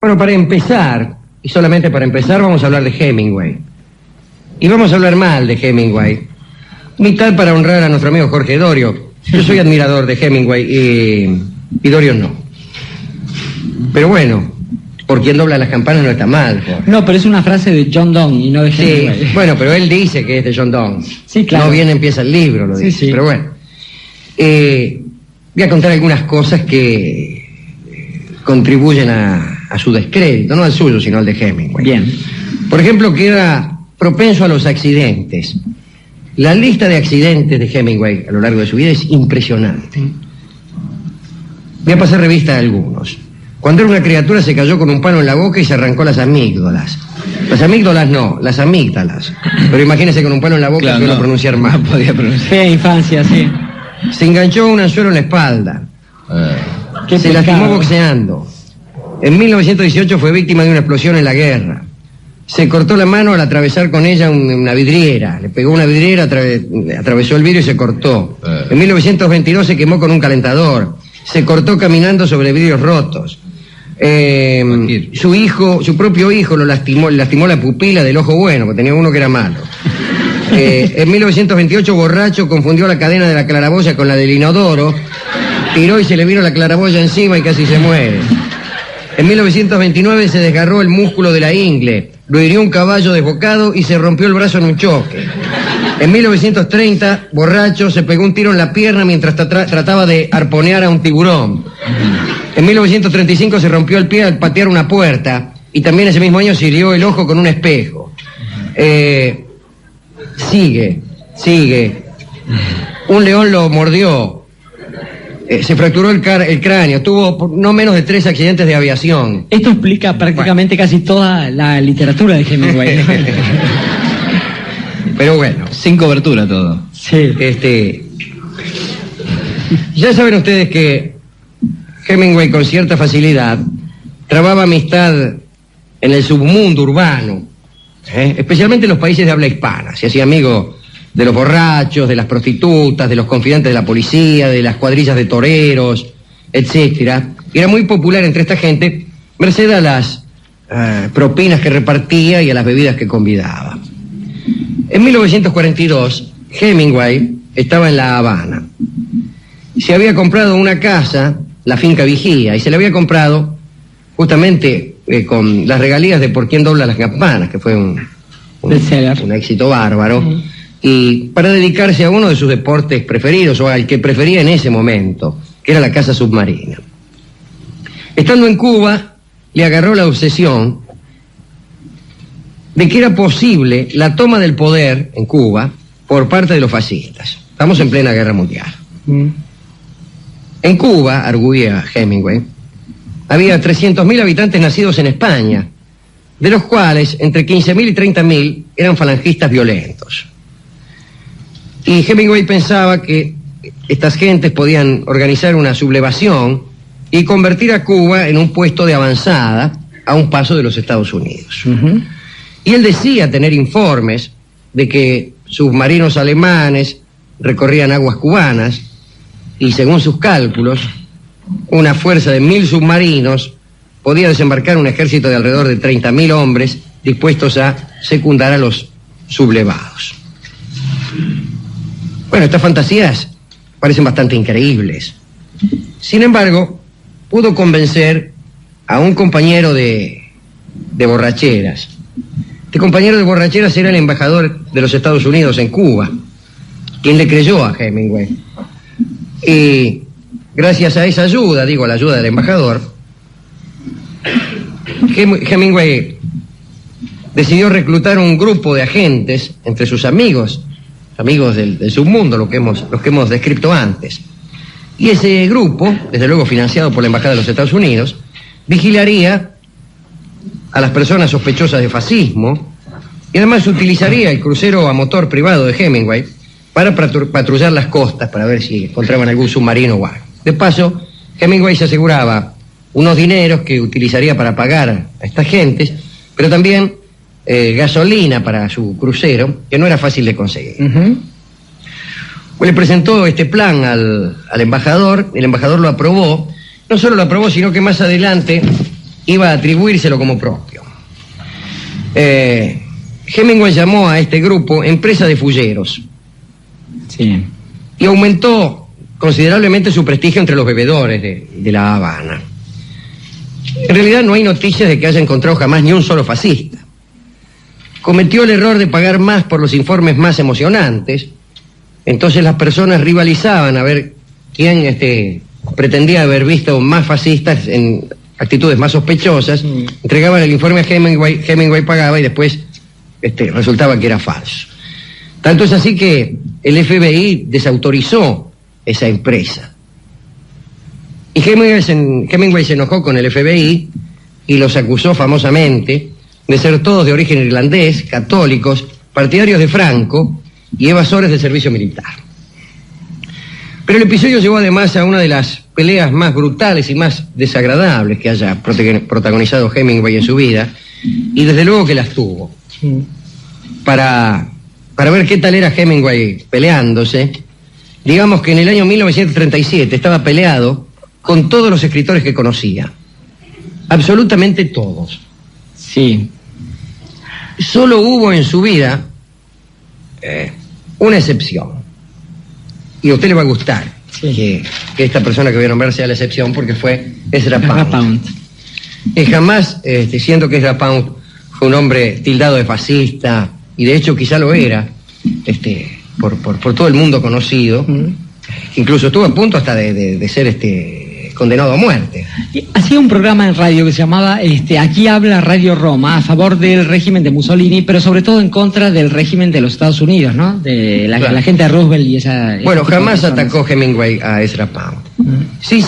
Bueno, para empezar, y solamente para empezar, vamos a hablar de Hemingway. Y vamos a hablar mal de Hemingway. Mitad para honrar a nuestro amigo Jorge Dorio. Yo soy admirador de Hemingway y Dorio no. Pero bueno, por quien dobla las campanas no está mal, Jorge. No, pero es una frase de John Donne y no de Hemingway. Sí, bueno, pero él dice que es de John Donne. Sí, claro. No bien empieza el libro, lo dice. Sí. Pero bueno. Voy a contar algunas cosas que contribuyen a su descrédito, no al suyo, sino al de Hemingway. Bien. Por ejemplo, que era propenso a los accidentes. La lista de accidentes de Hemingway a lo largo de su vida es impresionante. Voy a pasar revista a algunos. Cuando era una criatura se cayó con un palo en la boca y se arrancó las amígdalas. Las amígdalas no, las amígdalas. Pero imagínese con un palo en la boca, claro, suelo pronunciar mal. No podía pronunciar. Fea infancia, sí. Se enganchó un anzuelo en la espalda. Se lastimó boxeando. En 1918 fue víctima de una explosión en la guerra. Se cortó la mano al atravesar con ella una vidriera. Le pegó una vidriera, atravesó el vidrio y se cortó. En 1922 se quemó con un calentador. Se cortó caminando sobre vidrios rotos. Su propio hijo le lastimó la pupila del ojo bueno, porque tenía uno que era malo. En 1928, borracho, confundió la cadena de la claraboya con la del inodoro, tiró y se le vino la claraboya encima y casi se muere. En 1929 se desgarró el músculo de la ingle, lo hirió un caballo desbocado y se rompió el brazo en un choque. En 1930, borracho, se pegó un tiro en la pierna mientras trataba de arponear a un tiburón. En 1935 se rompió el pie al patear una puerta y también ese mismo año se hirió el ojo con un espejo. Sigue. Un león lo mordió. Se fracturó el cráneo. Tuvo no menos de 3 accidentes de aviación. Esto explica prácticamente casi toda la literatura de Hemingway. Pero bueno. Sin cobertura todo. Sí. Ya saben ustedes que Hemingway con cierta facilidad trababa amistad en el submundo urbano, especialmente en los países de habla hispana. Se hacía amigo de los borrachos, de las prostitutas, de los confidentes de la policía, de las cuadrillas de toreros, etcétera. Era muy popular entre esta gente, merced a las propinas que repartía y a las bebidas que convidaba. En 1942, Hemingway estaba en La Habana. Se había comprado una casa, la finca Vigía, y se la había comprado justamente con las regalías de Por quién dobla las campanas, que fue un éxito bárbaro, y para dedicarse a uno de sus deportes preferidos, o al que prefería en ese momento, que era la caza submarina. Estando en Cuba, le agarró la obsesión de que era posible la toma del poder en Cuba por parte de los fascistas. Estamos en plena guerra mundial. En Cuba, arguía Hemingway, había 300.000 habitantes nacidos en España, de los cuales entre 15.000 y 30.000 eran falangistas violentos. Y Hemingway pensaba que estas gentes podían organizar una sublevación y convertir a Cuba en un puesto de avanzada a un paso de los Estados Unidos. Y él decía tener informes de que submarinos alemanes recorrían aguas cubanas y, según sus cálculos, una fuerza de 1.000 submarinos podía desembarcar un ejército de alrededor de 30.000 hombres dispuestos a secundar a los sublevados. Bueno, estas fantasías parecen bastante increíbles. Sin embargo, pudo convencer a un compañero de borracheras. Este compañero de borracheras era el embajador de los Estados Unidos en Cuba, quien le creyó a Hemingway. Y gracias a esa ayuda, a la ayuda del embajador, Hemingway decidió reclutar un grupo de agentes entre sus amigos del submundo, los que hemos descrito antes. Y ese grupo, desde luego financiado por la Embajada de los Estados Unidos, vigilaría a las personas sospechosas de fascismo y además utilizaría el crucero a motor privado de Hemingway para patrullar las costas para ver si encontraban algún submarino o algo. De paso, Hemingway se aseguraba unos dineros que utilizaría para pagar a estas gentes, pero también gasolina para su crucero, que no era fácil de conseguir. Le presentó este plan al embajador, el embajador lo aprobó, no solo lo aprobó, sino que más adelante iba a atribuírselo como propio. Hemingway llamó a este grupo empresa de fulleros. Sí. Y aumentó considerablemente su prestigio entre los bebedores de La Habana. En realidad no hay noticias de que haya encontrado jamás ni un solo fascista. Cometió el error de pagar más por los informes más emocionantes. Entonces las personas rivalizaban a ver quién pretendía haber visto más fascistas en actitudes más sospechosas. Entregaban el informe a Hemingway, Hemingway pagaba y después resultaba que era falso. Tanto es así que el FBI desautorizó esa empresa. Y Hemingway se enojó con el FBI y los acusó famosamente de ser todos de origen irlandés, católicos, partidarios de Franco y evasores del servicio militar. Pero el episodio llevó además a una de las peleas más brutales y más desagradables que haya protagonizado Hemingway en su vida, y desde luego que las tuvo. Para ver qué tal era Hemingway peleándose, digamos que en el año 1937 estaba peleado con todos los escritores que conocía. Absolutamente todos. Sí. Solo hubo en su vida una excepción. Y a usted le va a gustar que esta persona que voy a nombrar sea la excepción, porque fue Ezra Pound. Jamás, siendo que Ezra Pound fue un hombre tildado de fascista, y de hecho quizá lo era, por todo el mundo conocido, incluso estuvo a punto hasta de ser condenado a muerte. Hacía un programa en radio que se llamaba Aquí habla Radio Roma, a favor del régimen de Mussolini, pero sobre todo en contra del régimen de los Estados Unidos, ¿no? De la gente de Roosevelt y esa... Bueno, jamás atacó Hemingway a Ezra Pound. Sí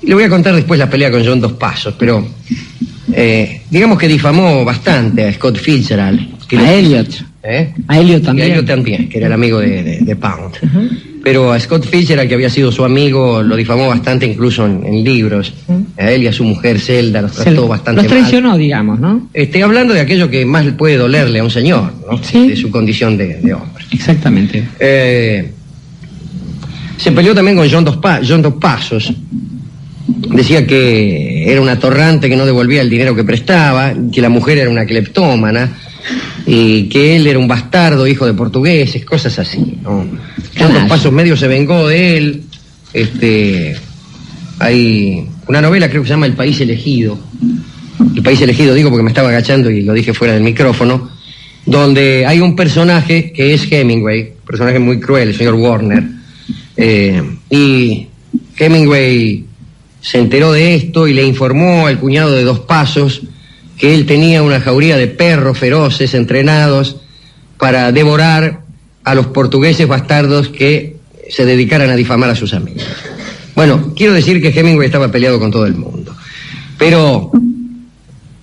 le voy a contar después la pelea con John Dos Passos, pero digamos que difamó bastante a Scott Fitzgerald. A Eliot. A Eliot también. Y a Eliot también, que era el amigo de Pound. Pero a Scott Fitzgerald, que había sido su amigo, lo difamó bastante incluso en libros. A él y a su mujer Zelda los trató bastante mal. Los traicionó, digamos, ¿no? Hablando de aquello que más puede dolerle a un señor, ¿no? Sí. De su condición de hombre. Exactamente. Se peleó también con John Dos Passos. Decía que era un atorrante que no devolvía el dinero que prestaba, que la mujer era una cleptómana, y que él era un bastardo, hijo de portugueses, cosas así, ¿no? John Dos Passos medio se vengó de él. Hay una novela, creo que se llama El País Elegido. El País Elegido, digo porque me estaba agachando y lo dije fuera del micrófono, donde hay un personaje que es Hemingway, un personaje muy cruel, el señor Warner, y Hemingway se enteró de esto y le informó al cuñado de Dos Passos que él tenía una jauría de perros feroces entrenados para devorar a los portugueses bastardos que se dedicaran a difamar a sus amigos. Bueno, quiero decir que Hemingway estaba peleado con todo el mundo, pero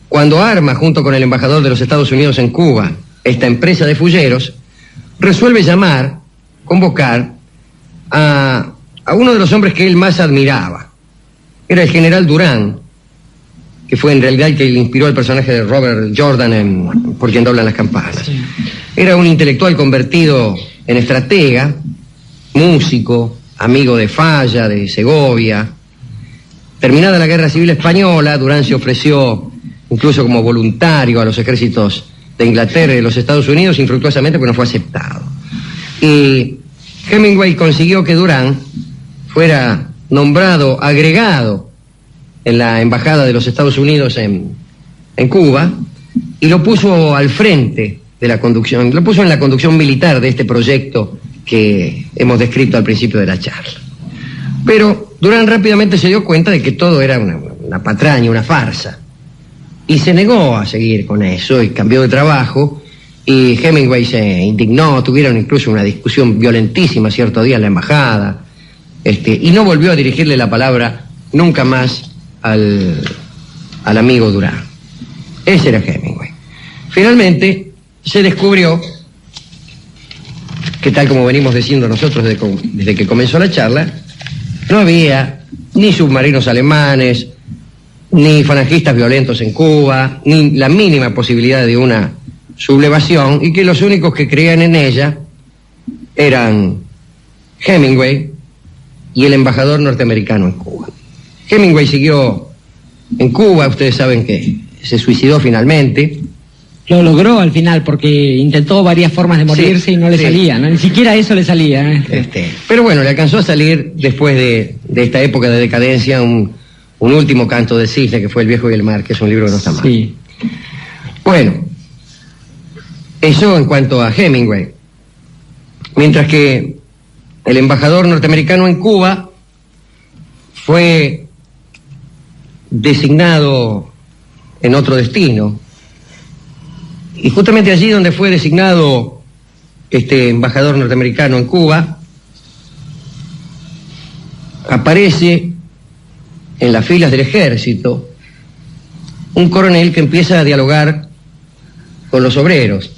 cuando arma, junto con el embajador de los Estados Unidos en Cuba, esta empresa de fulleros, resuelve convocar a uno de los hombres que él más admiraba. Era el general Durán, que fue en realidad el que le inspiró el personaje de Robert Jordan Por quien doblan las campanas. Sí. Era un intelectual convertido en estratega, músico, amigo de Falla, de Segovia. Terminada la Guerra Civil Española, Durán se ofreció incluso como voluntario a los ejércitos de Inglaterra y de los Estados Unidos, infructuosamente, porque no fue aceptado. Y Hemingway consiguió que Durán fuera nombrado agregado en la embajada de los Estados Unidos en Cuba, y lo puso al frente de la conducción, lo puso en la conducción militar de este proyecto que hemos descrito al principio de la charla. Pero Durán rápidamente se dio cuenta de que todo era una patraña, una farsa, y se negó a seguir con eso y cambió de trabajo, y Hemingway se indignó, tuvieron incluso una discusión violentísima cierto día en la embajada, y no volvió a dirigirle la palabra nunca más al amigo Durán. Ese era Hemingway. Finalmente se descubrió que, tal como venimos diciendo nosotros desde que comenzó la charla, no había ni submarinos alemanes, ni falangistas violentos en Cuba, ni la mínima posibilidad de una sublevación, y que los únicos que creían en ella eran Hemingway y el embajador norteamericano en Cuba. Hemingway siguió en Cuba. Ustedes saben que se suicidó finalmente. Lo logró al final porque intentó varias formas de morirse, sí, y no le salía, ¿no? Ni siquiera eso le salía. Pero bueno, le alcanzó a salir después de esta época de decadencia un último canto de cisne, que fue El viejo y el mar, que es un libro que no está mal. Sí. Bueno, eso en cuanto a Hemingway. Mientras que el embajador norteamericano en Cuba fue designado en otro destino. Y justamente allí donde fue designado este embajador norteamericano en Cuba, aparece en las filas del ejército un coronel que empieza a dialogar con los obreros.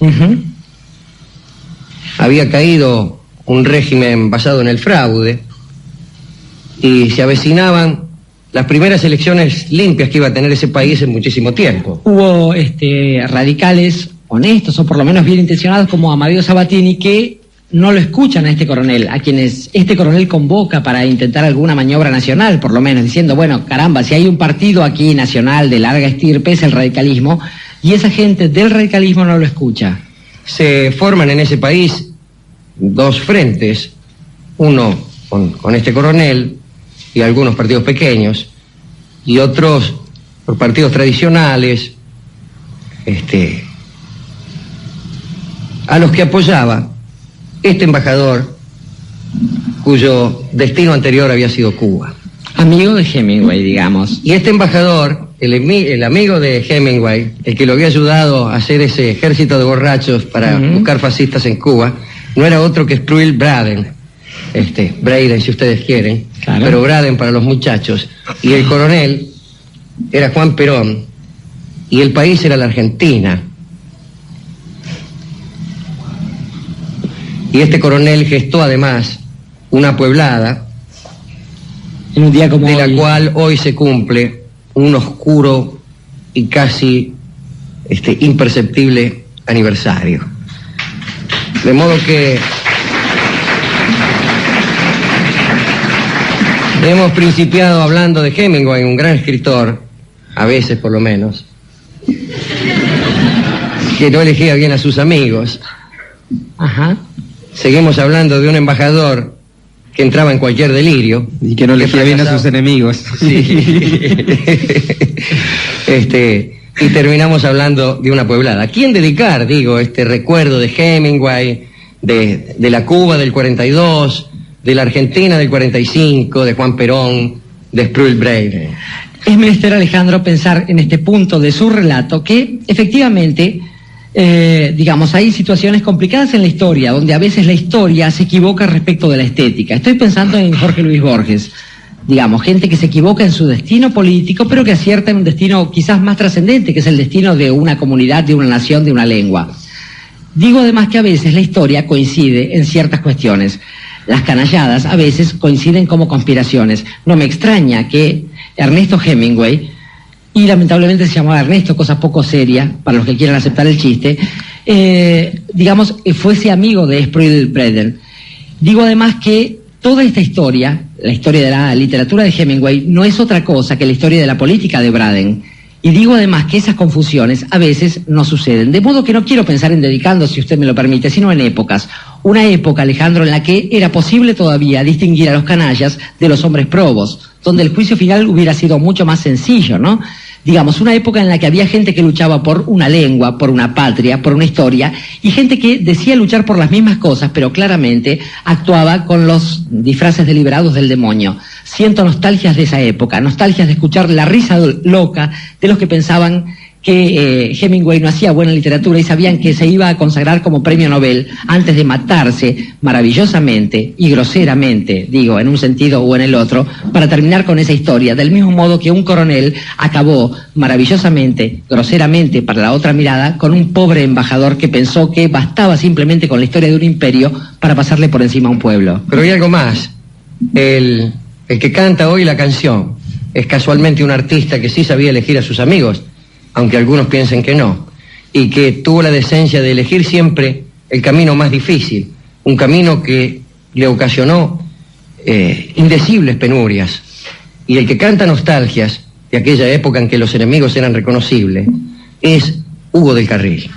Había caído un régimen basado en el fraude y se avecinaban las primeras elecciones limpias que iba a tener ese país en muchísimo tiempo. Hubo radicales honestos, o por lo menos bien intencionados, como Amadeo Sabatini, que no lo escuchan a este coronel, a quienes este coronel convoca para intentar alguna maniobra nacional, por lo menos, diciendo, bueno, caramba, si hay un partido aquí nacional de larga estirpe es el radicalismo, y esa gente del radicalismo no lo escucha. Se forman en ese país dos frentes, uno con este coronel y algunos partidos pequeños, y otros por partidos tradicionales, a los que apoyaba este embajador cuyo destino anterior había sido Cuba. Amigo de Hemingway, digamos. Y este embajador, el amigo de Hemingway, el que lo había ayudado a hacer ese ejército de borrachos para buscar fascistas en Cuba, no era otro que Sproul Braden, Braden si ustedes quieren, claro, pero Braden para los muchachos. Y el coronel era Juan Perón, y el país era la Argentina. Y este coronel gestó además una pueblada, en un día como de hoy, la cual hoy se cumple un oscuro y casi imperceptible aniversario. De modo que hemos principiado hablando de Hemingway, un gran escritor, a veces por lo menos, que no elegía bien a sus amigos. Ajá. Seguimos hablando de un embajador que entraba en cualquier delirio. Y que no elegía bien a sus enemigos. Sí. Y terminamos hablando de una pueblada. ¿A quién dedicar, digo, este recuerdo de Hemingway, de la Cuba del 42, de la Argentina del 45, de Juan Perón, de Sproul Braden? Es menester, Alejandro, pensar en este punto de su relato que efectivamente, digamos, hay situaciones complicadas en la historia, donde a veces la historia se equivoca respecto de la estética. Estoy pensando en Jorge Luis Borges, digamos, gente que se equivoca en su destino político, pero que acierta en un destino quizás más trascendente, que es el destino de una comunidad, de una nación, de una lengua. Digo además que a veces la historia coincide en ciertas cuestiones. Las canalladas a veces coinciden como conspiraciones. No me extraña que Ernesto Hemingway, y lamentablemente se llamaba Ernesto, cosa poco seria para los que quieran aceptar el chiste, digamos, fuese amigo de Sproul Braden. Digo además que toda esta historia, la historia de la literatura de Hemingway, no es otra cosa que la historia de la política de Braden. Y digo además que esas confusiones a veces no suceden. De modo que no quiero pensar en dedicando, si usted me lo permite, sino en épocas. Una época, Alejandro, en la que era posible todavía distinguir a los canallas de los hombres probos, donde el juicio final hubiera sido mucho más sencillo, ¿no? Digamos, una época en la que había gente que luchaba por una lengua, por una patria, por una historia, y gente que decía luchar por las mismas cosas, pero claramente actuaba con los disfraces deliberados del demonio. Siento nostalgias de esa época, nostalgias de escuchar la risa loca de los que pensaban que Hemingway no hacía buena literatura y sabían que se iba a consagrar como premio Nobel antes de matarse maravillosamente y groseramente, digo, en un sentido o en el otro, para terminar con esa historia, del mismo modo que un coronel acabó maravillosamente, groseramente para la otra mirada, con un pobre embajador que pensó que bastaba simplemente con la historia de un imperio para pasarle por encima a un pueblo. Pero hay algo más. El que canta hoy la canción es casualmente un artista que sí sabía elegir a sus amigos, aunque algunos piensen que no, y que tuvo la decencia de elegir siempre el camino más difícil, un camino que le ocasionó indecibles penurias. Y el que canta nostalgias de aquella época en que los enemigos eran reconocibles, es Hugo del Carril.